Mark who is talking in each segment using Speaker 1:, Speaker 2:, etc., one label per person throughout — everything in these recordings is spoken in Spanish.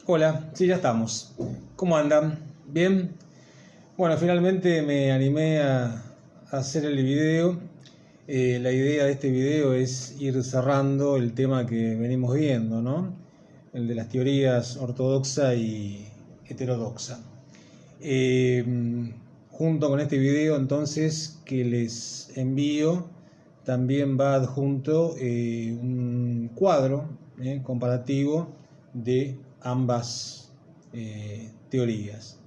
Speaker 1: Hola, sí, ya estamos. ¿Cómo andan? ¿Bien? Bueno, finalmente me animé a hacer el video. La idea de este video es ir cerrando el tema que venimos viendo, ¿no? El de las teorías ortodoxa y heterodoxa. Eh, Junto con este video, entonces, que les envío, también va adjunto un cuadro comparativo de ambas teorías.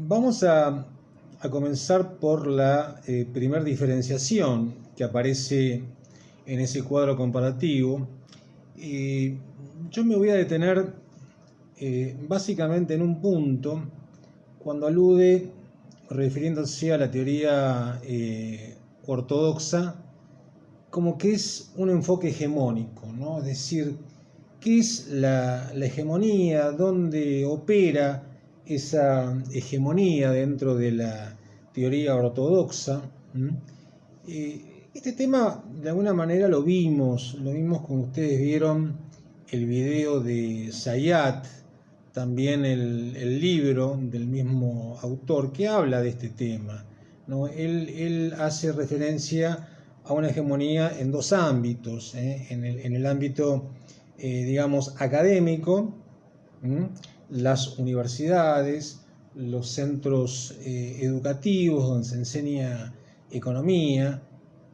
Speaker 1: Vamos a comenzar por la primer diferenciación que aparece en ese cuadro comparativo. Yo me voy a detener básicamente en un punto cuando alude, refiriéndose a la teoría ortodoxa, como que es un enfoque hegemónico, ¿no? Es decir, ¿qué es la hegemonía? ¿Dónde opera esa hegemonía dentro de la teoría ortodoxa? Este tema de alguna manera lo vimos como ustedes vieron el video de Zayat, también el libro del mismo autor que habla de este tema, ¿no? Él hace referencia a una hegemonía en dos ámbitos, en el ámbito, digamos, académico, las universidades, los centros educativos donde se enseña economía,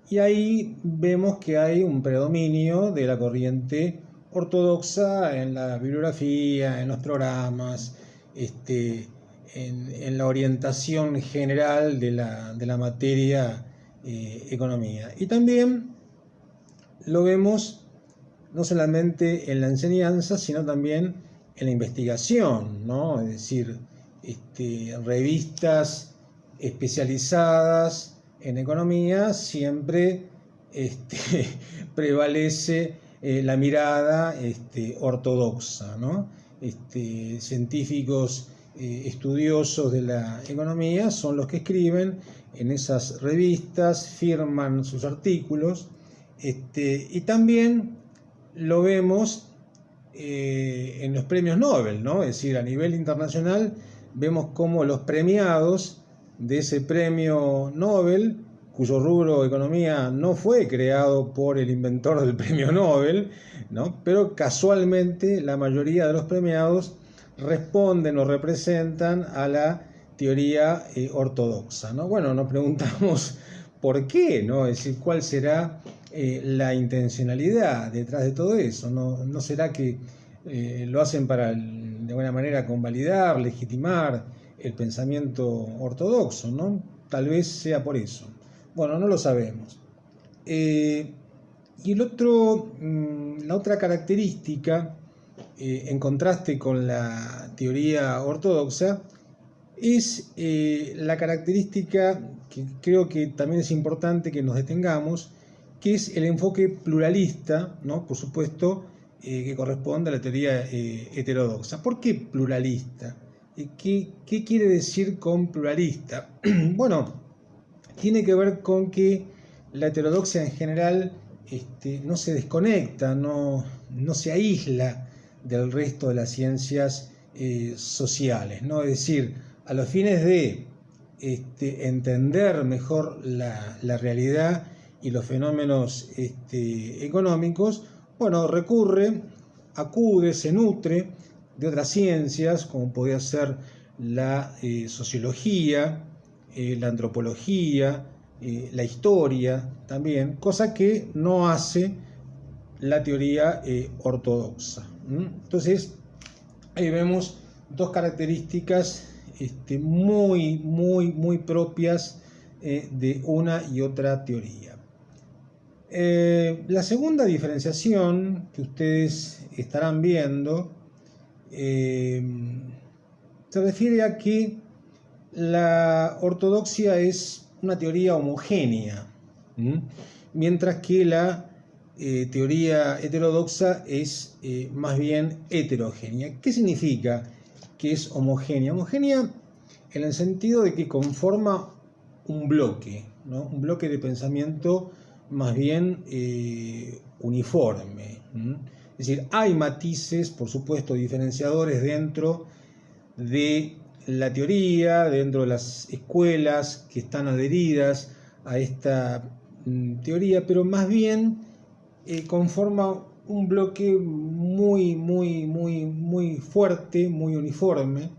Speaker 1: y ahí vemos que hay un predominio de la corriente ortodoxa en la bibliografía, en los programas, en la orientación general de la materia economía. Y también lo vemos no solamente en la enseñanza, sino también en la investigación, ¿no? Es decir, revistas especializadas en economía siempre prevalece la mirada ortodoxa, ¿no? Científicos estudiosos de la economía son los que escriben en esas revistas, firman sus artículos, y también lo vemos en los premios Nobel, ¿no? Es decir, a nivel internacional vemos cómo los premiados de ese premio Nobel, cuyo rubro economía no fue creado por el inventor del premio Nobel, ¿no? Pero casualmente la mayoría de los premiados responden o representan a la teoría ortodoxa, ¿no? Bueno, nos preguntamos por qué, ¿no? Es decir, cuál será la intencionalidad detrás de todo eso. ¿No será que lo hacen para, de alguna manera, convalidar, legitimar el pensamiento ortodoxo, ¿no? Tal vez sea por eso. Bueno, no lo sabemos. Y la otra característica, en contraste con la teoría ortodoxa, es la característica que creo que también es importante que nos detengamos, que es el enfoque pluralista, ¿no? Por supuesto, que corresponde a la teoría heterodoxa. ¿Por qué pluralista? ¿Qué quiere decir con pluralista? Bueno, tiene que ver con que la heterodoxia en general no se desconecta, no se aísla del resto de las ciencias sociales, ¿no? Es decir, a los fines de entender mejor la realidad y los fenómenos económicos, bueno, acude, se nutre de otras ciencias, como podría ser la sociología, la antropología, la historia también, cosa que no hace la teoría ortodoxa. Entonces, ahí vemos dos características muy propias de una y otra teoría. La segunda diferenciación que ustedes estarán viendo se refiere a que la ortodoxia es una teoría homogénea, mientras que la teoría heterodoxa es más bien heterogénea. ¿Qué significa que es homogénea? Homogénea en el sentido de que conforma un bloque, ¿no? Un bloque de pensamiento más bien uniforme. Es decir, hay matices, por supuesto, diferenciadores dentro de la teoría, dentro de las escuelas que están adheridas a esta teoría, pero más bien conforma un bloque muy fuerte, muy uniforme,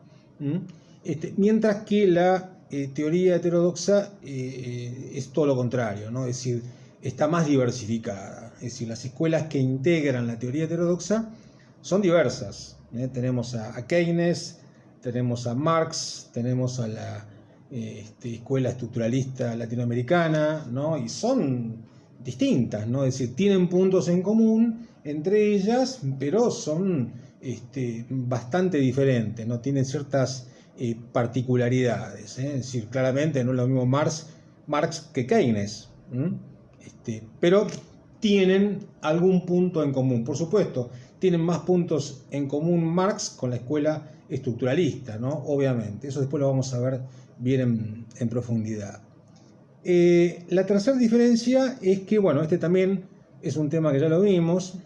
Speaker 1: mientras que la teoría heterodoxa es todo lo contrario, ¿no? Es decir, está más diversificada. Es decir, las escuelas que integran la teoría heterodoxa son diversas. Tenemos a Keynes, tenemos a Marx, tenemos a la escuela estructuralista latinoamericana, ¿no? Y son distintas, ¿no? Es decir, tienen puntos en común entre ellas, pero son bastante diferentes, ¿no? Tienen ciertas particularidades, Es decir, claramente no es lo mismo Marx que Keynes, pero tienen algún punto en común. Por supuesto, tienen más puntos en común Marx con la escuela estructuralista, ¿no? Obviamente, eso después lo vamos a ver bien en profundidad. La tercera diferencia es que, bueno, este también es un tema que ya lo vimos.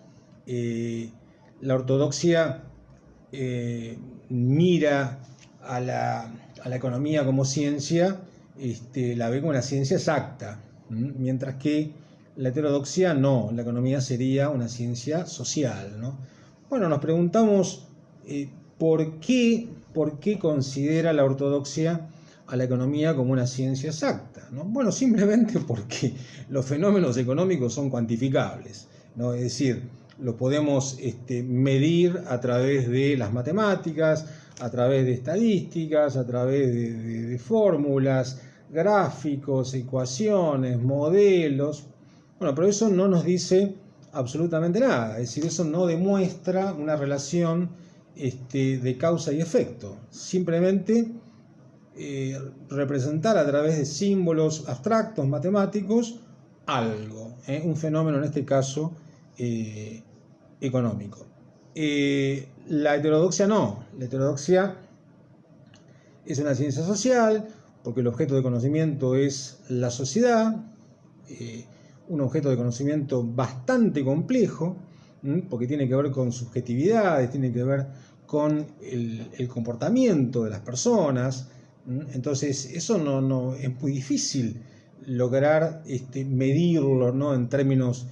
Speaker 1: La ortodoxia mira a la economía como ciencia, la ve como una ciencia exacta, mientras que la heterodoxia no, la economía sería una ciencia social, ¿no? Bueno, nos preguntamos ¿por qué considera la ortodoxia a la economía como una ciencia exacta, ¿no? Bueno, simplemente porque los fenómenos económicos son cuantificables, ¿no? Es decir, lo podemos medir a través de las matemáticas, a través de estadísticas, a través de fórmulas, gráficos, ecuaciones, modelos. Bueno, pero eso no nos dice absolutamente nada, es decir, eso no demuestra una relación de causa y efecto. Simplemente representar a través de símbolos abstractos, matemáticos, algo, un fenómeno en este caso económico. La heterodoxia no, la heterodoxia es una ciencia social porque el objeto de conocimiento es la sociedad, un objeto de conocimiento bastante complejo, porque tiene que ver con subjetividades, tiene que ver con el comportamiento de las personas. Entonces eso no es muy difícil lograr medirlo, ¿no? En términos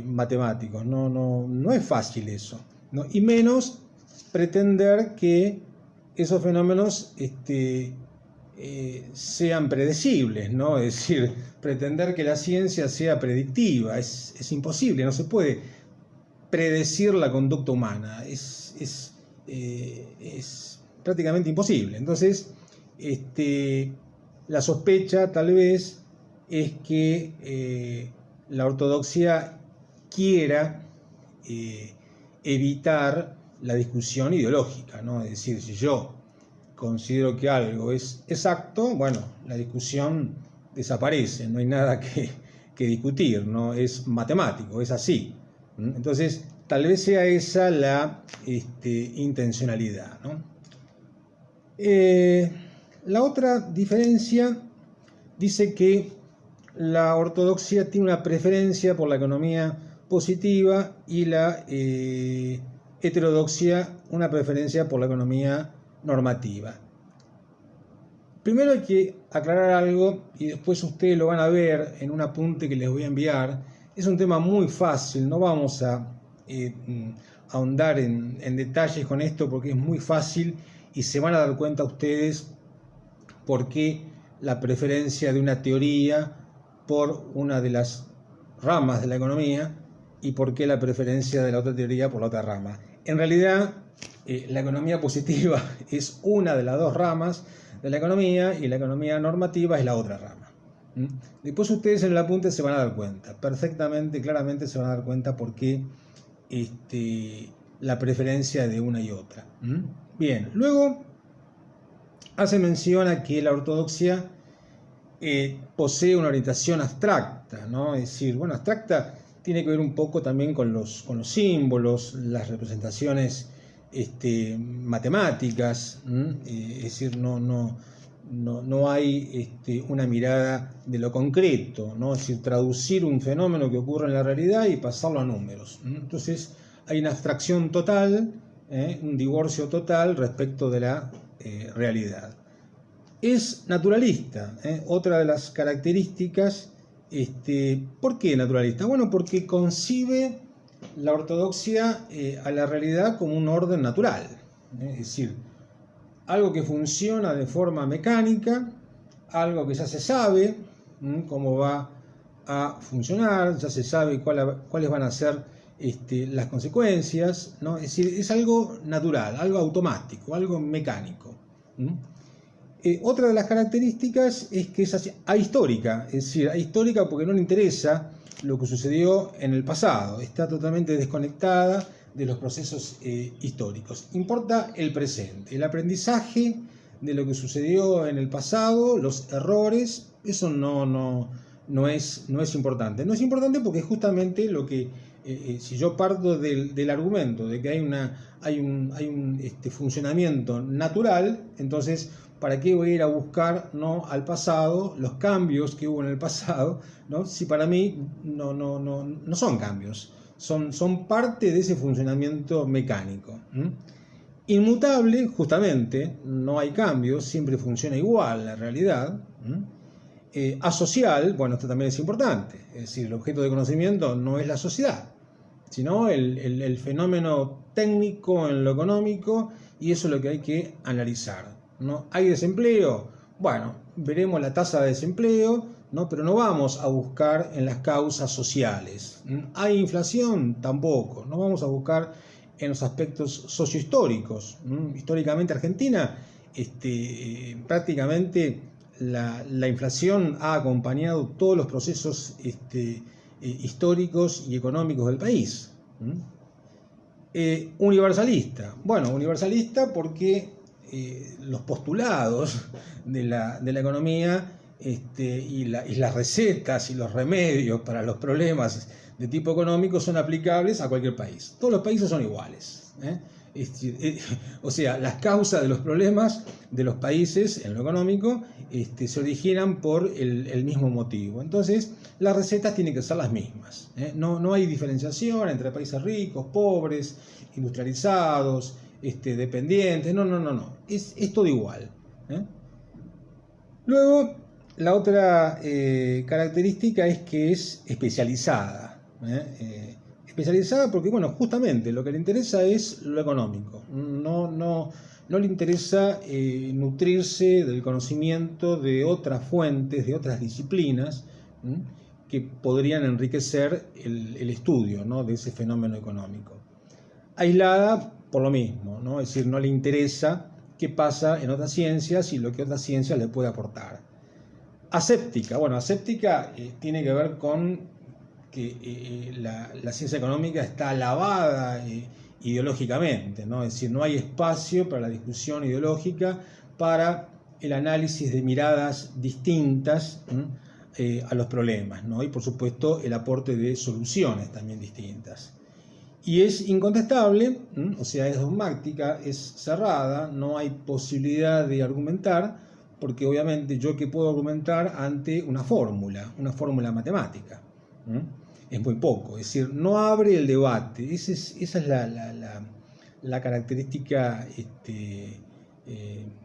Speaker 1: matemáticos. No es fácil eso, ¿no? Y menos pretender que esos fenómenos sean predecibles, ¿no? Es decir, pretender que la ciencia sea predictiva es imposible, no se puede predecir la conducta humana, es prácticamente imposible. Entonces, la sospecha tal vez es que la ortodoxia quiera evitar la discusión ideológica, ¿no? Es decir, si yo considero que algo es exacto, bueno, la discusión desaparece, no hay nada que discutir, ¿no? Es matemático, es así. Entonces, tal vez sea esa la intencionalidad, ¿no? La otra diferencia dice que la ortodoxia tiene una preferencia por la economía positiva y la heterodoxia una preferencia por la economía normativa. Primero hay que aclarar algo y después ustedes lo van a ver en un apunte que les voy a enviar. Es un tema muy fácil, no vamos a ahondar en detalles con esto porque es muy fácil y se van a dar cuenta ustedes por qué la preferencia de una teoría por una de las ramas de la economía y por qué la preferencia de la otra teoría por la otra rama. En realidad, la economía positiva es una de las dos ramas de la economía y la economía normativa es la otra rama. Después ustedes en el apunte se van a dar cuenta, perfectamente, claramente se van a dar cuenta por qué la preferencia de una y otra. Bien, luego hace mención a que la ortodoxia posee una orientación abstracta, ¿no? Es decir, bueno, abstracta tiene que ver un poco también con los símbolos, las representaciones matemáticas, es decir, no hay una mirada de lo concreto, ¿no? Es decir, traducir un fenómeno que ocurre en la realidad y pasarlo a números. Entonces, hay una abstracción total, un divorcio total respecto de la realidad. Es naturalista, otra de las características. ¿Por qué naturalista? Bueno, porque concibe la ortodoxia a la realidad como un orden natural, es decir, algo que funciona de forma mecánica, algo que ya se sabe cómo va a funcionar, ya se sabe cuáles van a ser las consecuencias, ¿no? Es decir, es algo natural, algo automático, algo mecánico. Otra de las características es que es ahistórica, es decir, ahistórica porque no le interesa lo que sucedió en el pasado, está totalmente desconectada de los procesos históricos. Importa el presente, el aprendizaje de lo que sucedió en el pasado, los errores, eso no es importante. No es importante porque justamente lo que, si yo parto del argumento de que hay un funcionamiento natural, entonces, ¿para qué voy a ir a buscar, ¿no?, al pasado, los cambios que hubo en el pasado, ¿no?, si para mí no son cambios, son parte de ese funcionamiento mecánico? Inmutable, justamente, no hay cambios, siempre funciona igual la realidad. Asocial, bueno, esto también es importante, es decir, el objeto de conocimiento no es la sociedad, sino el fenómeno técnico en lo económico, y eso es lo que hay que analizar, ¿no? ¿Hay desempleo? Bueno, veremos la tasa de desempleo, ¿no?, pero no vamos a buscar en las causas sociales. ¿Hay inflación? Tampoco, no vamos a buscar en los aspectos sociohistóricos. Históricamente Argentina, prácticamente la inflación ha acompañado todos los procesos históricos y económicos del país. Universalista. Bueno, universalista porque los postulados de la economía y las recetas y los remedios para los problemas de tipo económico son aplicables a cualquier país. Todos los países son iguales. O sea, las causas de los problemas de los países en lo económico se originan por el mismo motivo. Entonces, las recetas tienen que ser las mismas. No hay diferenciación entre países ricos, pobres, industrializados, dependientes. No. Es todo igual. Luego, la otra característica es que es especializada. Especializada porque, bueno, justamente lo que le interesa es lo económico. No le interesa nutrirse del conocimiento de otras fuentes, de otras disciplinas que podrían enriquecer el estudio, ¿no?, de ese fenómeno económico. Aislada por lo mismo, ¿no? Es decir, no le interesa qué pasa en otras ciencias y lo que otras ciencias le puede aportar. Aséptica. Bueno, aséptica tiene que ver con que la ciencia económica está lavada ideológicamente, ¿no? Es decir, no hay espacio para la discusión ideológica, para el análisis de miradas distintas a los problemas, ¿no? Y por supuesto el aporte de soluciones también distintas. Y es incontestable, o sea, es dogmática, es cerrada, no hay posibilidad de argumentar, porque obviamente yo que puedo argumentar ante una fórmula matemática. Es muy poco, es decir, no abre el debate. Esa es la característica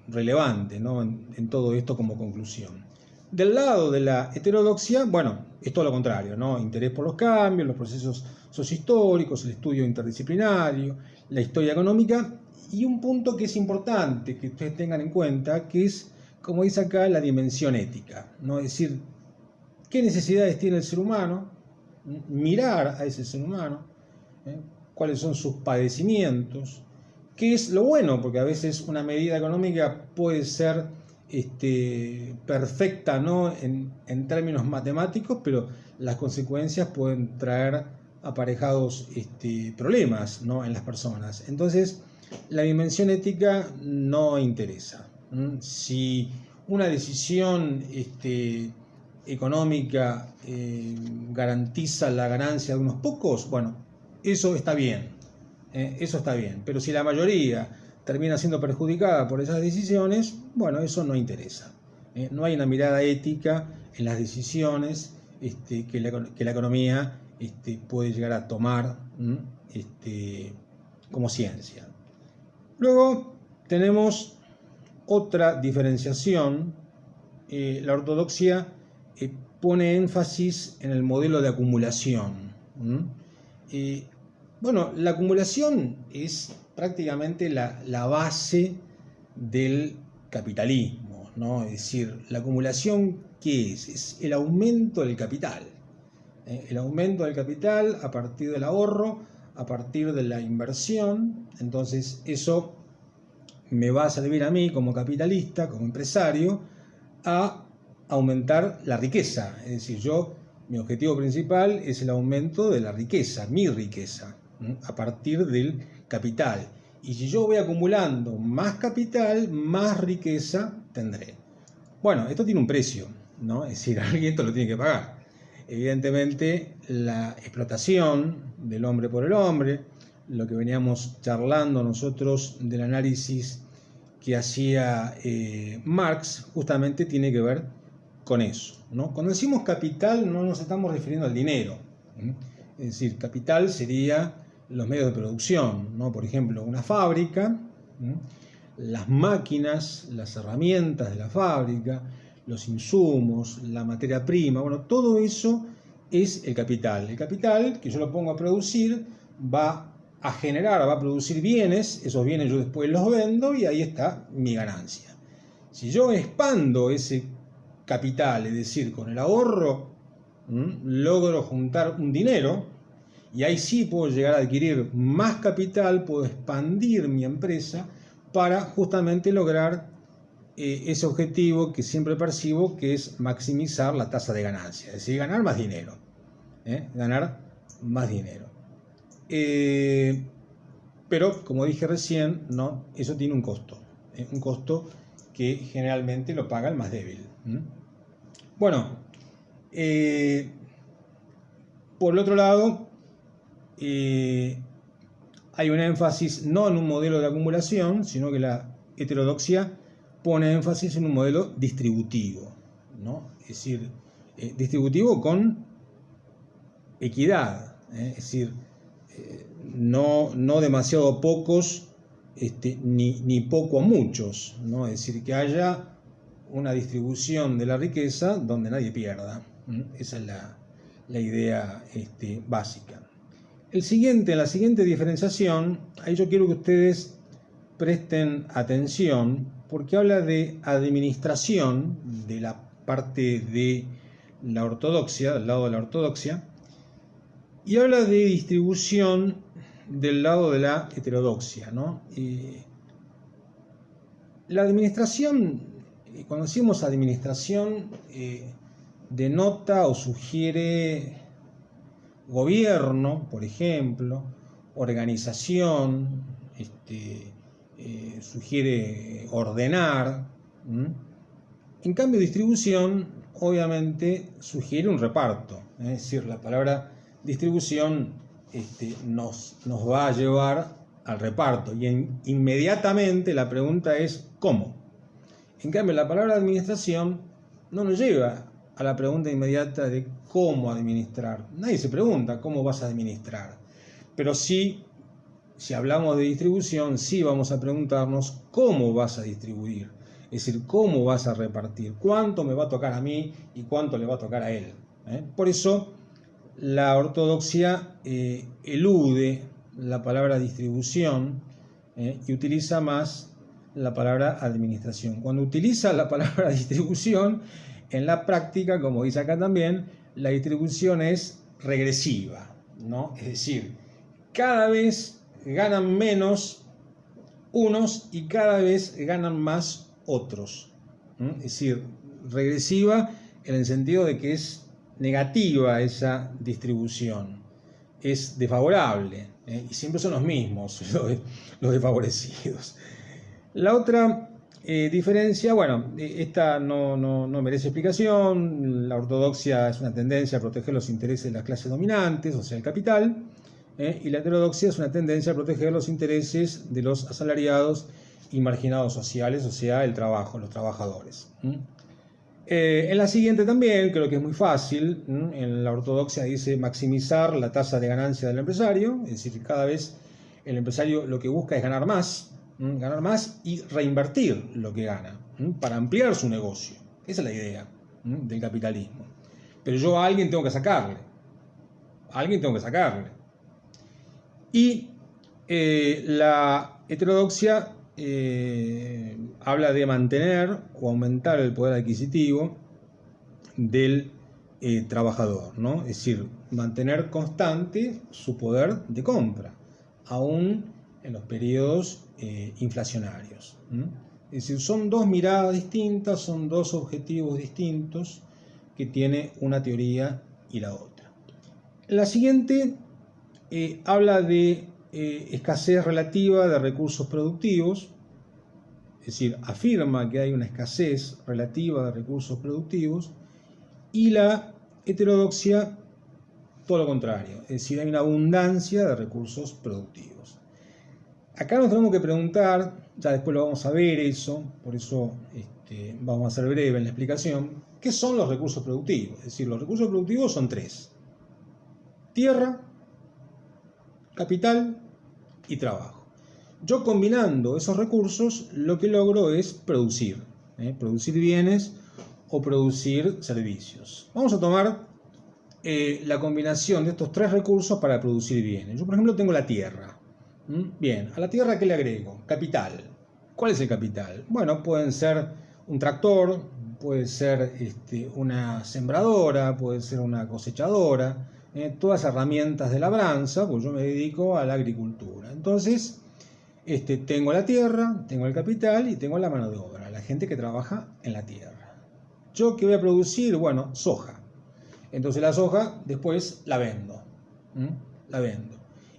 Speaker 1: relevante, ¿no?, en todo esto como conclusión. Del lado de la heterodoxia, bueno, es todo lo contrario, ¿no? Interés por los cambios, los procesos sociohistóricos, el estudio interdisciplinario, la historia económica, y un punto que es importante que ustedes tengan en cuenta, que es, como dice acá, la dimensión ética, ¿no? Es decir, ¿qué necesidades tiene el ser humano? Mirar a ese ser humano, cuáles son sus padecimientos, qué es lo bueno, porque a veces una medida económica puede ser perfecta, ¿no?, en términos matemáticos, pero las consecuencias pueden traer aparejados problemas, ¿no?, en las personas. Entonces, la dimensión ética no interesa. Si una decisión económica garantiza la ganancia de unos pocos, bueno, eso está bien, pero si la mayoría termina siendo perjudicada por esas decisiones, bueno, eso no interesa. No hay una mirada ética en las decisiones que la economía puede llegar a tomar como ciencia. Luego tenemos otra diferenciación. La ortodoxia pone énfasis en el modelo de acumulación. Bueno, la acumulación es prácticamente la base del capitalismo, ¿no? Es decir, la acumulación, ¿qué es? Es el aumento del capital. El aumento del capital a partir del ahorro, a partir de la inversión. Entonces eso me va a servir a mí como capitalista, como empresario, a aumentar la riqueza. Es decir, mi objetivo principal es el aumento de la riqueza, mi riqueza, a partir del capital. Y si yo voy acumulando más capital, más riqueza tendré. Bueno, esto tiene un precio, ¿no? Es decir, alguien esto lo tiene que pagar. Evidentemente, la explotación del hombre por el hombre, lo que veníamos charlando nosotros del análisis que hacía Marx, justamente tiene que ver con eso, ¿no? Cuando decimos capital no nos estamos refiriendo al dinero, es decir, capital sería los medios de producción, ¿no? Por ejemplo, una fábrica, las máquinas, las herramientas de la fábrica, los insumos, la materia prima, bueno, todo eso es el capital. El capital que yo lo pongo a producir va a generar, va a producir bienes, esos bienes yo después los vendo y ahí está mi ganancia. Si yo expando ese capital, es decir, con el ahorro, logro juntar un dinero y ahí sí puedo llegar a adquirir más capital, puedo expandir mi empresa para justamente lograr ese objetivo que siempre percibo, que es maximizar la tasa de ganancia, es decir, ganar más dinero. Ganar más dinero. Pero, como dije recién, ¿no? Eso tiene un costo que generalmente lo paga el más débil. Bueno, por el otro lado, hay un énfasis no en un modelo de acumulación, sino que la heterodoxia pone énfasis en un modelo distributivo, ¿no? Es decir, distributivo con equidad, es decir, no demasiado pocos ni poco a muchos, ¿no? Es decir, que haya una distribución de la riqueza donde nadie pierda. Esa es la idea básica. La siguiente diferenciación, ahí yo quiero que ustedes presten atención, porque habla de administración de la parte de la ortodoxia, del lado de la ortodoxia, y habla de distribución del lado de la heterodoxia, ¿no? La administración, cuando decimos administración, denota o sugiere gobierno, por ejemplo, organización, sugiere ordenar. En cambio, distribución obviamente sugiere un reparto, es decir, la palabra distribución nos va a llevar al reparto y inmediatamente la pregunta es ¿cómo? En cambio, la palabra administración no nos lleva a la pregunta inmediata de cómo administrar. Nadie se pregunta cómo vas a administrar, pero sí, si hablamos de distribución, sí vamos a preguntarnos cómo vas a distribuir, es decir, cómo vas a repartir, cuánto me va a tocar a mí y cuánto le va a tocar a él. Por eso la ortodoxia elude la palabra distribución y utiliza más la palabra administración. Cuando utiliza la palabra distribución, en la práctica, como dice acá también, la distribución es regresiva, ¿no? Es decir, cada vez ganan menos unos y cada vez ganan más otros. Es decir, regresiva en el sentido de que es negativa esa distribución, es desfavorable, y siempre son los mismos los desfavorecidos. La otra diferencia, bueno, esta no merece explicación. La ortodoxia es una tendencia a proteger los intereses de las clases dominantes, o sea, el capital, y la heterodoxia es una tendencia a proteger los intereses de los asalariados y marginados sociales, o sea, el trabajo, los trabajadores. En la siguiente también, creo que es muy fácil, en la ortodoxia dice maximizar la tasa de ganancia del empresario, es decir, cada vez el empresario lo que busca es ganar más y reinvertir lo que gana para ampliar su negocio. Esa es la idea del capitalismo. Pero yo a alguien tengo que sacarle. Y la heterodoxia habla de mantener o aumentar el poder adquisitivo del trabajador, ¿no? Es decir, mantener constante su poder de compra, aún en los periodos inflacionarios. Es decir, son dos miradas distintas, son dos objetivos distintos que tiene una teoría y la otra. La siguiente habla de escasez relativa de recursos productivos, es decir, afirma que hay una escasez relativa de recursos productivos, y la heterodoxia todo lo contrario, es decir, hay una abundancia de recursos productivos. Acá nos tenemos que preguntar, ya después lo vamos a ver eso, por eso vamos a ser breve en la explicación, ¿qué son los recursos productivos? Es decir, los recursos productivos son tres: tierra, capital y trabajo. Yo combinando esos recursos lo que logro es producir bienes o producir servicios. Vamos a tomar la combinación de estos tres recursos para producir bienes. Yo, por ejemplo, tengo la tierra. Bien, a la tierra, ¿qué le agrego? Capital. ¿Cuál es el capital? Bueno, pueden ser un tractor, puede ser una sembradora, puede ser una cosechadora, todas herramientas de labranza, pues yo me dedico a la agricultura. Entonces, tengo la tierra, tengo el capital y tengo la mano de obra, la gente que trabaja en la tierra. ¿Yo qué voy a producir? Bueno, soja. Entonces la soja después la vendo.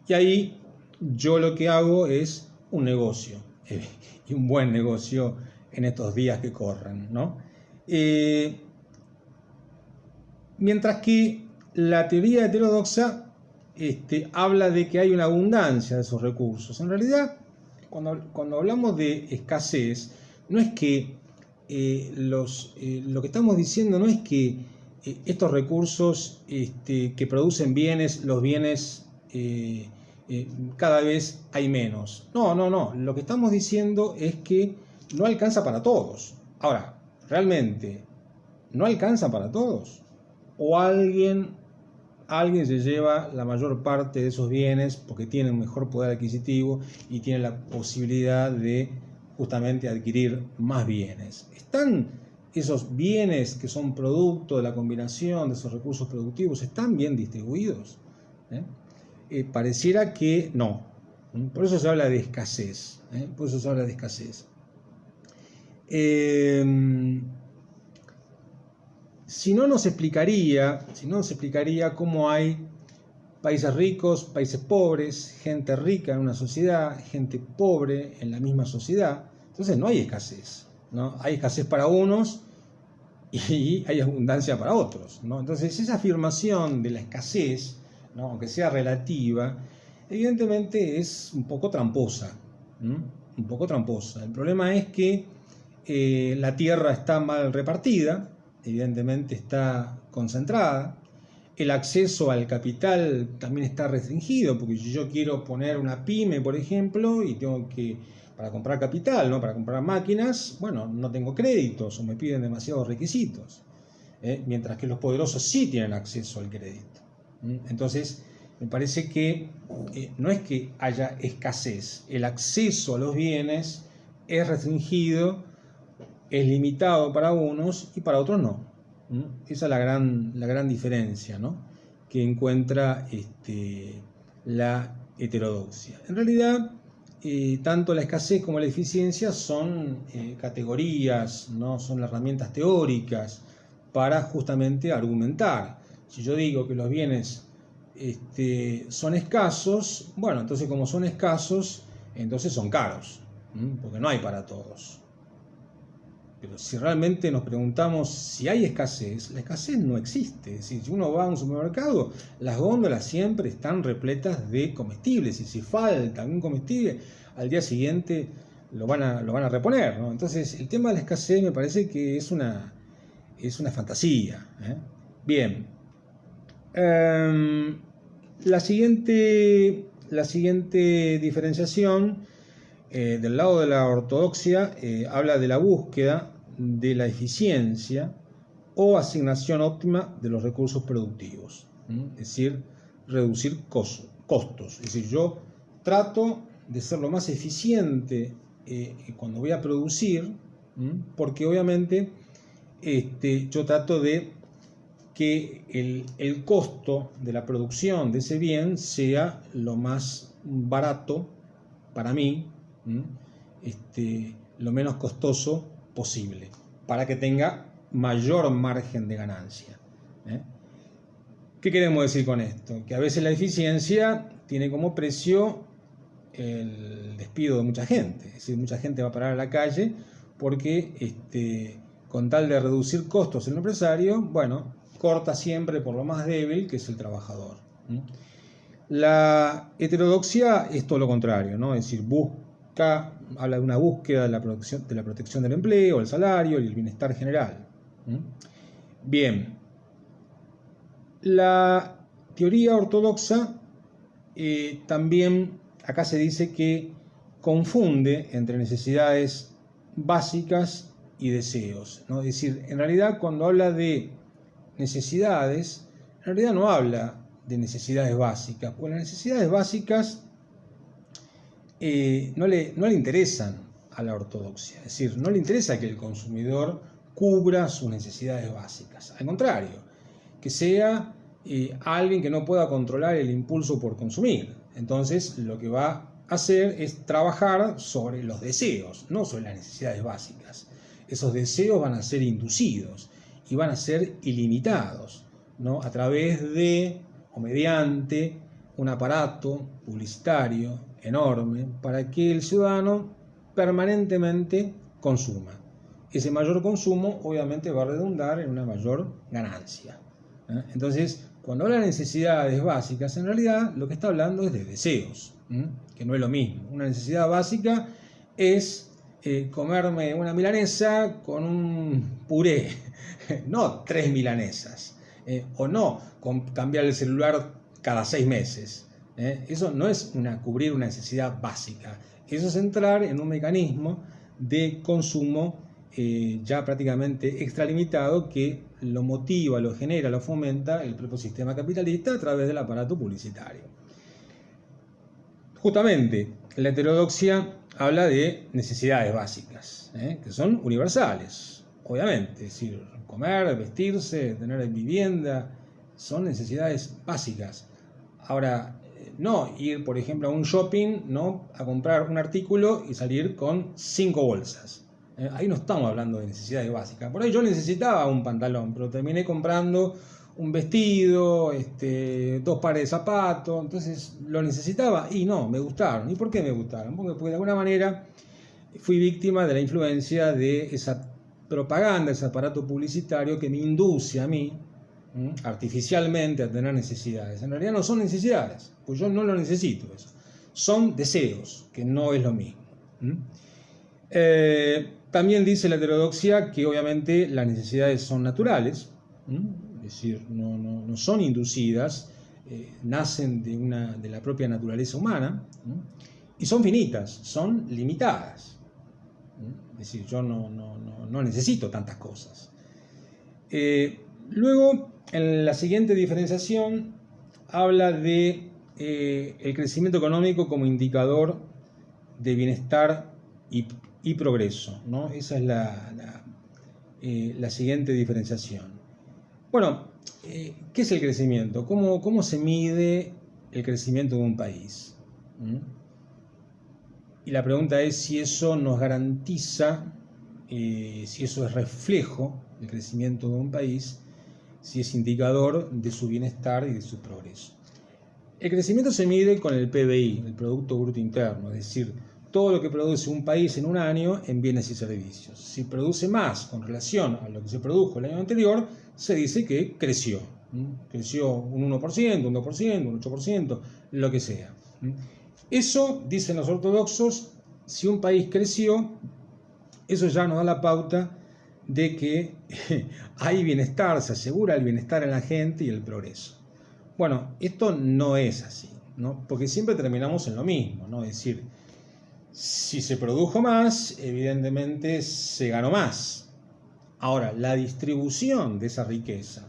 Speaker 1: Y ahí yo lo que hago es un negocio, y un buen negocio en estos días que corren, ¿no? Mientras que la teoría heterodoxa habla de que hay una abundancia de esos recursos. En realidad, cuando hablamos de escasez, no es que lo que estamos diciendo no es que estos recursos que producen bienes, los bienes cada vez hay menos. No. Lo que estamos diciendo es que no alcanza para todos. Ahora, ¿realmente no alcanza para todos? ¿O alguien se lleva la mayor parte de esos bienes porque tiene un mejor poder adquisitivo y tiene la posibilidad de justamente adquirir más bienes? ¿Están esos bienes que son producto de la combinación de esos recursos productivos, están bien distribuidos? Pareciera que no. Por eso se habla de escasez. Si no nos explicaría cómo hay países ricos, países pobres, gente rica en una sociedad, gente pobre en la misma sociedad. Entonces no hay escasez, ¿no? Hay escasez para unos y hay abundancia para otros, ¿no? Entonces esa afirmación de la escasez, ¿no?, aunque sea relativa, evidentemente es un poco tramposa. El problema es que la tierra está mal repartida, evidentemente está concentrada. El acceso al capital también está restringido, porque si yo quiero poner una pyme, por ejemplo, y tengo que, para comprar capital, ¿no?, para comprar máquinas, bueno, no tengo créditos o me piden demasiados requisitos, mientras que los poderosos sí tienen acceso al crédito. Entonces, me parece que no es que haya escasez, el acceso a los bienes es restringido, es limitado para unos y para otros no. Esa es la gran diferencia, ¿no?, que encuentra la heterodoxia. En realidad, tanto la escasez como la eficiencia son categorías, ¿no?, son herramientas teóricas para justamente argumentar. Si yo digo que los bienes son escasos, bueno, entonces como son escasos, entonces son caros, porque no hay para todos. Pero si realmente nos preguntamos si hay escasez, la escasez no existe. Es decir, si uno va a un supermercado, las góndolas siempre están repletas de comestibles, y si falta algún comestible, al día siguiente lo van a reponer, ¿no? Entonces, el tema de la escasez me parece que es una es una fantasía. Bien. La siguiente diferenciación del lado de la ortodoxia habla de la búsqueda de la eficiencia o asignación óptima de los recursos productivos, es decir, reducir costos. Es decir, yo trato de ser lo más eficiente cuando voy a producir, porque obviamente yo trato de que el costo de la producción de ese bien sea lo más barato para mí, lo menos costoso posible, para que tenga mayor margen de ganancia. ¿Qué queremos decir con esto? Que a veces la eficiencia tiene como precio el despido de mucha gente. Es decir, mucha gente va a parar a la calle porque con tal de reducir costos el empresario, bueno, corta siempre por lo más débil, que es el trabajador. La heterodoxia es todo lo contrario, ¿no? Es decir, habla de una búsqueda de la protección del empleo, el salario y el bienestar general. Bien, la teoría ortodoxa también acá se dice que confunde entre necesidades básicas y deseos, ¿no? Es decir, en realidad cuando habla de necesidades, en realidad no habla de necesidades básicas, porque las necesidades básicas no le interesan a la ortodoxia, es decir, no le interesa que el consumidor cubra sus necesidades básicas, al contrario, que sea alguien que no pueda controlar el impulso por consumir. Entonces lo que va a hacer es trabajar sobre los deseos, no sobre las necesidades básicas. Esos deseos van a ser inducidos y van a ser ilimitados, ¿no? A través de o mediante un aparato publicitario enorme para que el ciudadano permanentemente consuma. Ese mayor consumo obviamente va a redundar en una mayor ganancia. Entonces, cuando habla de necesidades básicas, en realidad lo que está hablando es de deseos, que no es lo mismo. Una necesidad básica es comerme una milanesa con un puré, no 3 milanesas, o no cambiar el celular cada 6 meses. Eso no es cubrir una necesidad básica, eso es entrar en un mecanismo de consumo ya prácticamente extralimitado que lo motiva, lo genera, lo fomenta el propio sistema capitalista a través del aparato publicitario. Justamente, la heterodoxia habla de necesidades básicas, que son universales, obviamente, es decir, comer, vestirse, tener vivienda, son necesidades básicas. Ahora, no ir, por ejemplo, a un shopping, ¿no?, a comprar un artículo y salir con 5 bolsas. Ahí no estamos hablando de necesidades básicas. Por ahí yo necesitaba un pantalón, pero terminé comprando un vestido, 2 pares de zapatos, entonces lo necesitaba y no, me gustaron. ¿Y por qué me gustaron? Porque de alguna manera fui víctima de la influencia de esa propaganda, ese aparato publicitario que me induce a mí artificialmente a tener necesidades. En realidad no son necesidades, pues yo no lo necesito eso. Son deseos, que no es lo mismo. También dice la heterodoxia que obviamente las necesidades son naturales, es decir, no son inducidas, nacen de la propia naturaleza humana, y son finitas, son limitadas. Es decir, yo no necesito tantas cosas. Luego, en la siguiente diferenciación, habla de el crecimiento económico como indicador de bienestar y progreso, ¿no? Esa es la siguiente diferenciación. Bueno, ¿qué es el crecimiento? ¿Cómo se mide el crecimiento de un país? Y la pregunta es si eso nos garantiza, si eso es reflejo del crecimiento de un país, si es indicador de su bienestar y de su progreso. El crecimiento se mide con el PBI, el Producto Bruto Interno, es decir, todo lo que produce un país en un año en bienes y servicios. Si produce más con relación a lo que se produjo el año anterior, se dice que creció. Creció un 1%, un 2%, un 8%, lo que sea. Eso, dicen los ortodoxos, si un país creció, eso ya nos da la pauta de que hay bienestar, se asegura el bienestar en la gente y el progreso. Bueno, esto no es así, ¿no? Porque siempre terminamos en lo mismo, ¿no? Es decir, si se produjo más, evidentemente se ganó más. Ahora, la distribución de esa riqueza,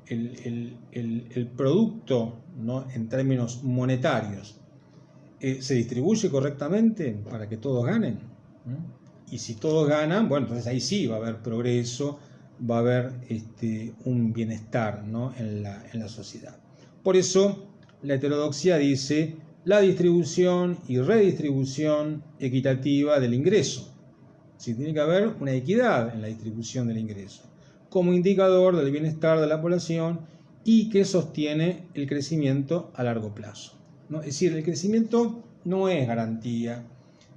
Speaker 1: el producto, ¿no?, en términos monetarios, se distribuye correctamente para que todos ganen. Y si todos ganan, bueno, entonces ahí sí va a haber progreso, va a haber un bienestar, ¿no?, en la sociedad. Por eso la heterodoxia dice la distribución y redistribución equitativa del ingreso. Sí, tiene que haber una equidad en la distribución del ingreso como indicador del bienestar de la población y que sostiene el crecimiento a largo plazo, ¿no? Es decir, el crecimiento no es garantía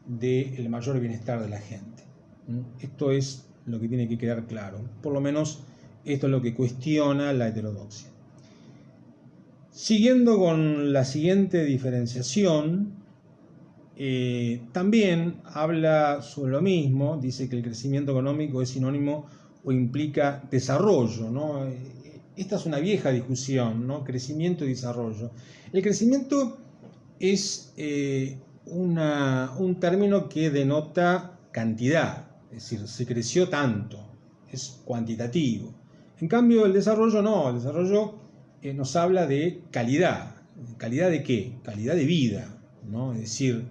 Speaker 1: del mayor bienestar de la gente. Esto es lo que tiene que quedar claro. Por lo menos esto es lo que cuestiona la heterodoxia. Siguiendo con la siguiente diferenciación, también habla sobre lo mismo, dice que el crecimiento económico es sinónimo o implica desarrollo, ¿no? Esta es una vieja discusión, ¿no? Crecimiento y desarrollo. El crecimiento es un término que denota cantidad, es decir, se creció tanto, es cuantitativo. En cambio, el desarrollo no, el desarrollo nos habla de calidad. ¿Calidad de qué? Calidad de vida, ¿no? Es decir,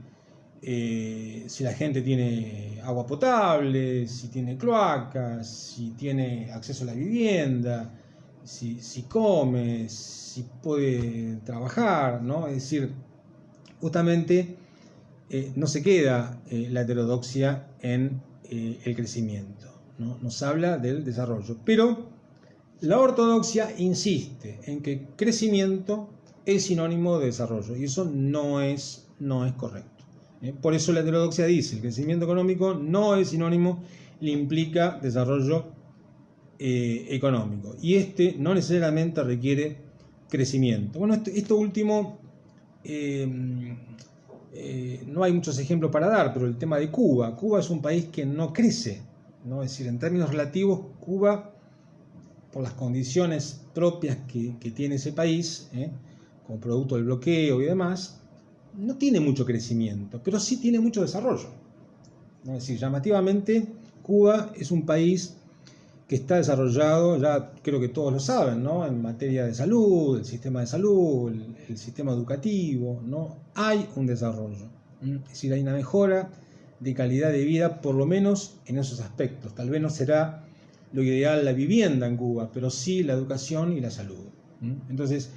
Speaker 1: si la gente tiene agua potable, si tiene cloacas, si tiene acceso a la vivienda, si come, si puede trabajar, ¿no? Es decir, justamente no se queda la heterodoxia en el crecimiento, ¿no? Nos habla del desarrollo. Pero la ortodoxia insiste en que crecimiento es sinónimo de desarrollo y eso no es correcto. Por eso la heterodoxia dice el crecimiento económico no es sinónimo, le implica desarrollo económico y no necesariamente requiere crecimiento. Bueno, esto último no hay muchos ejemplos para dar, pero el tema de Cuba. Cuba es un país que no crece, ¿no? Es decir, en términos relativos, Cuba, por las condiciones propias que tiene ese país, como producto del bloqueo y demás, no tiene mucho crecimiento, pero sí tiene mucho desarrollo, ¿no? Es decir, llamativamente, Cuba es un país que está desarrollado, ya creo que todos lo saben, ¿no?, en materia de salud, el sistema de salud, el sistema educativo, ¿no? Hay un desarrollo, es decir, hay una mejora de calidad de vida, por lo menos en esos aspectos. Tal vez no será lo ideal la vivienda en Cuba, pero sí la educación y la salud. Entonces,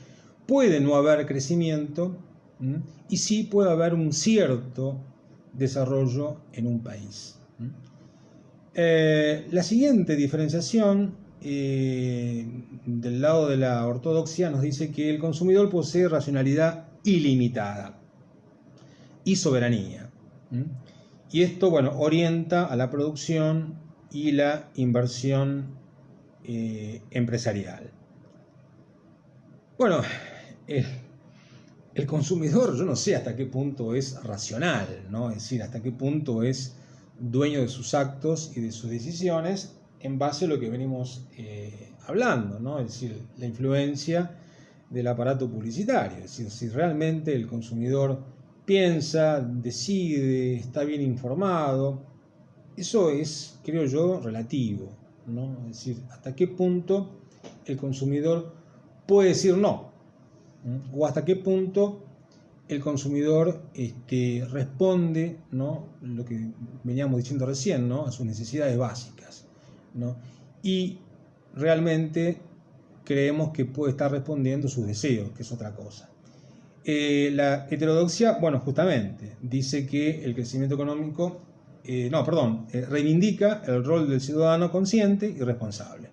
Speaker 1: puede no haber crecimiento y sí puede haber un cierto desarrollo en un país. La siguiente diferenciación del lado de la ortodoxia nos dice que el consumidor posee racionalidad ilimitada y soberanía. Y esto, bueno, orienta a la producción y la inversión empresarial. Bueno, el consumidor, yo no sé hasta qué punto es racional, ¿no? Es decir, hasta qué punto es dueño de sus actos y de sus decisiones en base a lo que venimos hablando, ¿no? Es decir, la influencia del aparato publicitario. Es decir, si realmente el consumidor piensa, decide, está bien informado, eso es, creo yo, relativo, ¿no? Es decir, hasta qué punto el consumidor puede decir no, o hasta qué punto el consumidor responde, ¿no?, lo que veníamos diciendo recién, ¿no?, a sus necesidades básicas, ¿no? Y realmente creemos que puede estar respondiendo a sus deseos, que es otra cosa. La heterodoxia, bueno, justamente, dice que el crecimiento económico, reivindica el rol del ciudadano consciente y responsable.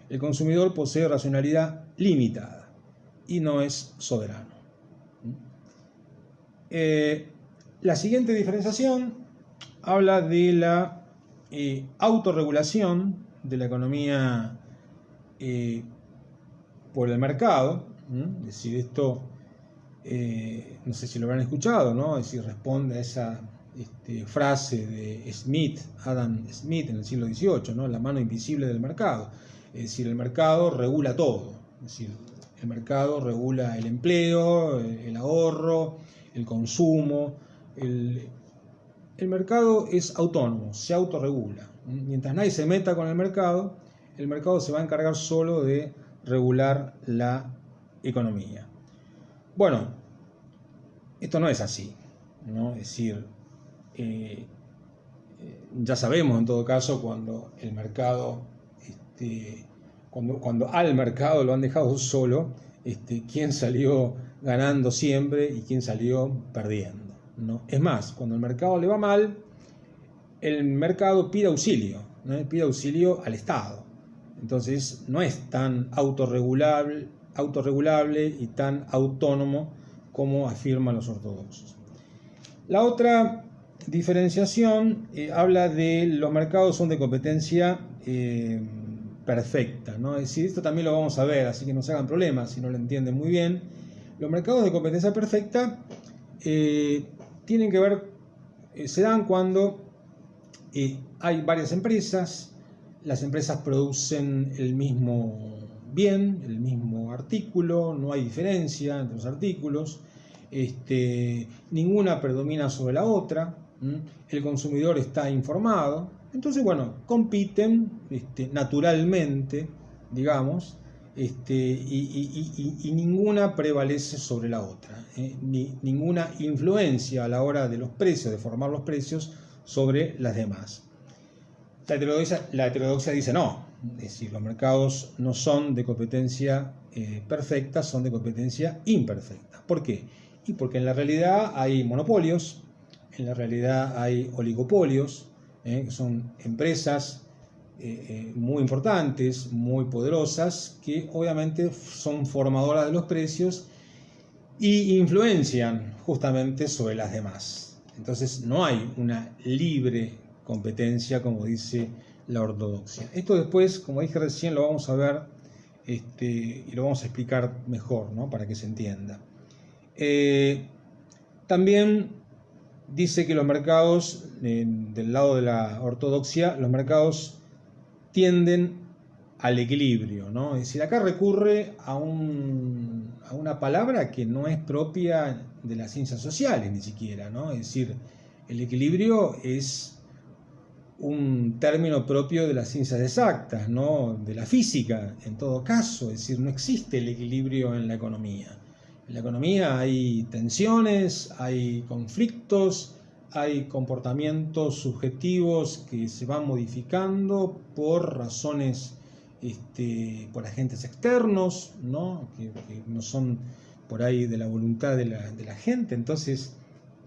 Speaker 1: El consumidor posee racionalidad limitada y no es soberano. La siguiente diferenciación habla de la autorregulación de la economía por el mercado. Es decir, esto no sé si lo habrán escuchado, ¿no? Es decir, responde a esa frase de Smith, Adam Smith, en el siglo XVIII, ¿no? La mano invisible del mercado. Es decir, el mercado regula todo. Es decir, el mercado regula el empleo, el ahorro, el consumo. El mercado es autónomo, se autorregula. Mientras nadie se meta con el mercado se va a encargar solo de regular la economía. Bueno, esto no es así, ¿no? Es decir, ya sabemos en todo caso cuando el mercado, cuando al mercado lo han dejado solo, quién salió ganando siempre y quién salió perdiendo, ¿no? Es más, cuando el mercado le va mal, el mercado pide auxilio, ¿no? Pide auxilio al Estado. Entonces no es tan autorregulable y tan autónomo como afirman los ortodoxos. La otra diferenciación habla de los mercados son de competencia perfecta, ¿no? Es decir, esto también lo vamos a ver, así que no se hagan problemas si no lo entienden muy bien. Los mercados de competencia perfecta tienen que ver, se dan cuando hay varias empresas, las empresas producen el mismo bien, el mismo artículo, no hay diferencia entre los artículos, ninguna predomina sobre la otra, el consumidor está informado, entonces bueno, compiten naturalmente, digamos, y ninguna prevalece sobre la otra, ninguna influencia a la hora de los precios, de formar los precios sobre las demás. La heterodoxia dice no, es decir, los mercados no son de competencia perfecta, son de competencia imperfecta. ¿Por qué? Y porque en la realidad hay monopolios, en la realidad hay oligopolios, que son empresas muy importantes, muy poderosas, que obviamente son formadoras de los precios y influencian justamente sobre las demás. Entonces no hay una libre competencia como dice la ortodoxia. Esto después, como dije recién, lo vamos a ver y lo vamos a explicar mejor, ¿no? Para que se entienda. También dice que los mercados, del lado de la ortodoxia, los mercados tienden al equilibrio, ¿no? Es decir, acá recurre a una palabra que no es propia de las ciencias sociales ni siquiera, ¿no? Es decir, el equilibrio es un término propio de las ciencias exactas, ¿no? De la física, en todo caso, es decir, no existe el equilibrio en la economía. En la economía hay tensiones, hay conflictos, hay comportamientos subjetivos que se van modificando por razones, por agentes externos, ¿no? Que no son por ahí de la voluntad de la gente. Entonces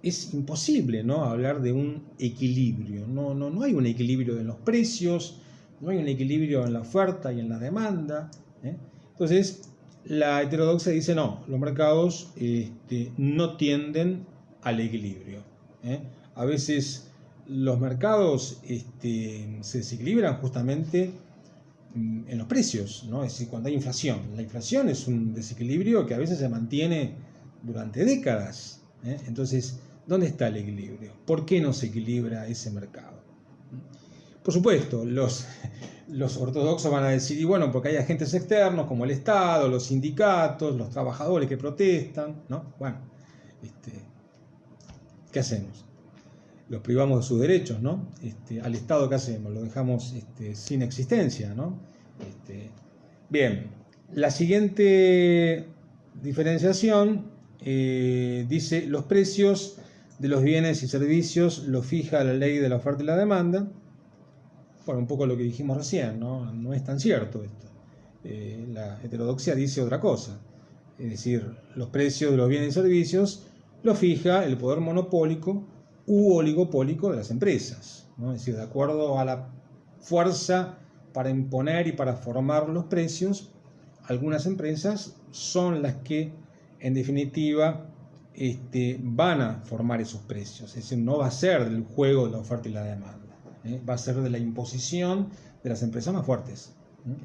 Speaker 1: es imposible, ¿no? Hablar de un equilibrio. No hay un equilibrio en los precios, no hay un equilibrio en la oferta y en la demanda, ¿eh? Entonces la heterodoxia dice no, los mercados no tienden al equilibrio, ¿eh? A veces los mercados se desequilibran justamente en los precios, ¿no? Es decir, cuando hay inflación. La inflación es un desequilibrio que a veces se mantiene durante décadas, ¿eh? Entonces, ¿dónde está el equilibrio? ¿Por qué no se equilibra ese mercado? Por supuesto, los ortodoxos van a decir, y bueno, porque hay agentes externos como el Estado, los sindicatos, los trabajadores que protestan, ¿no? Bueno, ¿qué hacemos? Los privamos de sus derechos, ¿no? Al Estado, ¿qué hacemos? Lo dejamos sin existencia, ¿no? Bien, la siguiente diferenciación dice, los precios de los bienes y servicios los fija la ley de la oferta y la demanda. Bueno, un poco lo que dijimos recién, ¿no? No es tan cierto esto. La heterodoxia dice otra cosa. Es decir, los precios de los bienes y servicios los fija el poder monopólico u oligopólico de las empresas, ¿no? Es decir, de acuerdo a la fuerza para imponer y para formar los precios, algunas empresas son las que, en definitiva, van a formar esos precios. Es decir, no va a ser del juego de la oferta y la demanda, va a ser de la imposición de las empresas más fuertes,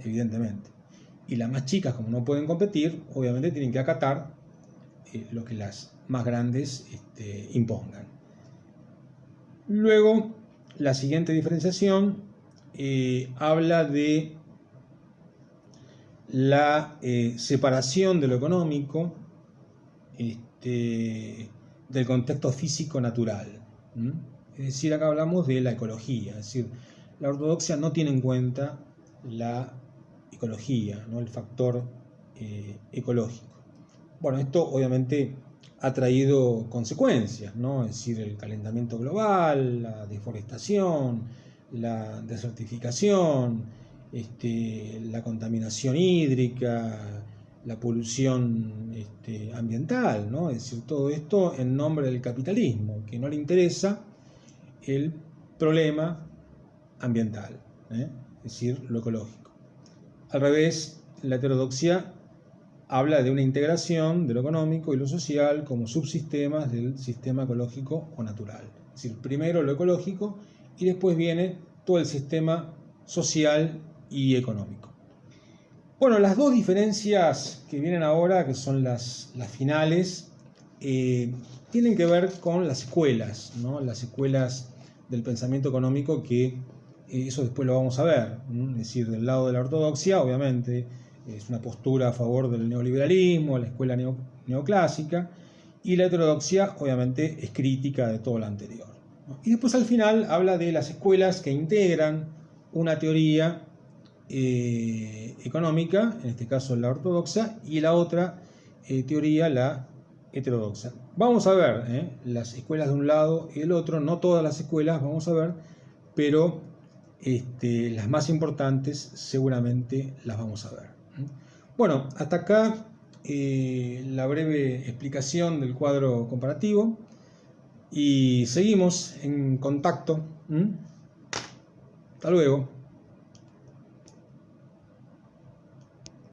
Speaker 1: evidentemente. Y las más chicas, como no pueden competir, obviamente tienen que acatar lo que las más grandes impongan. Luego, la siguiente diferenciación habla de la separación de lo económico del contexto físico-natural. Es decir, acá hablamos de la ecología, es decir, la ortodoxia no tiene en cuenta la ecología, ¿no? El factor ecológico. Bueno, esto obviamente ha traído consecuencias, ¿no? Es decir, el calentamiento global, la deforestación, la desertificación, la contaminación hídrica, la polución ambiental, ¿no? Es decir, todo esto en nombre del capitalismo, que no le interesa el problema ambiental, es decir, lo ecológico. Al revés, la heterodoxia habla de una integración de lo económico y lo social como subsistemas del sistema ecológico o natural. Es decir, primero lo ecológico y después viene todo el sistema social y económico. Bueno, las dos diferencias que vienen ahora, que son las finales, tienen que ver con las escuelas, ¿no? Las escuelas del pensamiento económico, que eso después lo vamos a ver. Es decir, del lado de la ortodoxia, obviamente, es una postura a favor del neoliberalismo, la escuela neoclásica, y la heterodoxia, obviamente, es crítica de todo lo anterior, ¿no? Y después al final habla de las escuelas que integran una teoría económica, en este caso la ortodoxa, y la otra teoría, la heterodoxa. Vamos a ver las escuelas de un lado y del otro, no todas las escuelas, vamos a ver, pero las más importantes seguramente las vamos a ver. Bueno, hasta acá la breve explicación del cuadro comparativo y seguimos en contacto. Hasta luego.